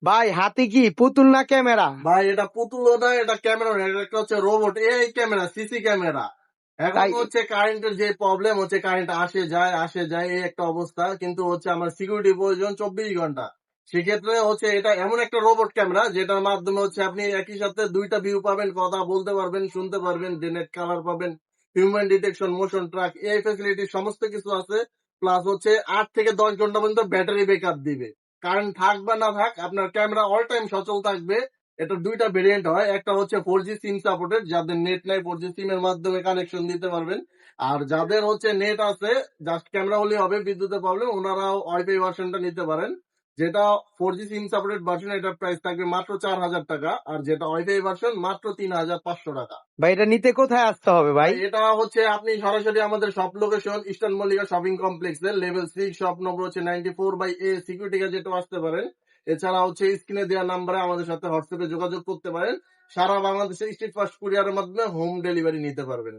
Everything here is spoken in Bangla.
ভাই হাতি কি পুতুল না ক্যামেরা? ভাই এটা পুতুলও না, এটা ক্যামেরা না, এটা একটা হচ্ছে robot AI camera, CC camera. এখন তাই হচ্ছে কারেন্টের যে প্রবলেম হচ্ছে, কারেন্ট আসে যায় এই একটা অবস্থা, কিন্তু হচ্ছে আমার সিকিউরিটি প্রয়োজন 24 ঘন্টা। সেক্ষেত্রে হচ্ছে এটা এমন একটা রোবট ক্যামেরা যেটার মাধ্যমে হচ্ছে আপনি একই সাথে দুইটা ভিউ পাবেন, কথা বলতে পারবেন, শুনতে পারবেন, নেট কালার পাবেন, হিউম্যান ডিটেকশন, মোশন ট্র্যাক, এই ফ্যাসিলিটি সমস্ত কিছু আছে। প্লাস হচ্ছে 8 থেকে 10 ঘন্টা পর্যন্ত ব্যাটারি ব্যাকআপ দিবে। কারেন্ট থাক বা না থাক, আপনার ক্যামেরা অল টাইম সচল থাকবে। এটা দুইটা ভেরিয়েন্ট হয়, একটা হচ্ছে 4G সিম সাপোর্টেড, যাদের নেট নাই 4G সিম এর মাধ্যমে কানেকশন দিতে পারবেন। আর যাদের হচ্ছে নেট আছে, জাস্ট ক্যামেরা হলে হবে, বিদ্যুতের প্রবলেম, ওনারাও ওয়াইফাই ভার্সনটা নিতে পারেন। যেটা 4G সিম সাপোর্টেড ভার্সন, এটার প্রাইস থাকবে মাত্র 4000 টাকা, আর যেটা ওয়াইফাই ভার্সন মাত্র 3500 টাকা। ভাই, এটা নিতে কোথায় আসতে হবে ভাই? ভাই এটা হচ্ছে আপনি সরাসরি আমাদের shop location eastern Mallika shopping কমপ্লেক্সের লেভেল 6, শপ নম্বর হচ্ছে 94/A, সিকিউরিটি যেটা আসতে পারেন। এছাড়া হচ্ছে স্ক্রিনে দেওয়া নাম্বারে আমাদের সাথে হোয়াটসঅ্যাপে যোগাযোগ করতে পারেন। সারা বাংলাদেশে স্ট্রিট ফাস্ট কুরিয়ারের মাধ্যমে হোম ডেলিভারি নিতে পারবেন।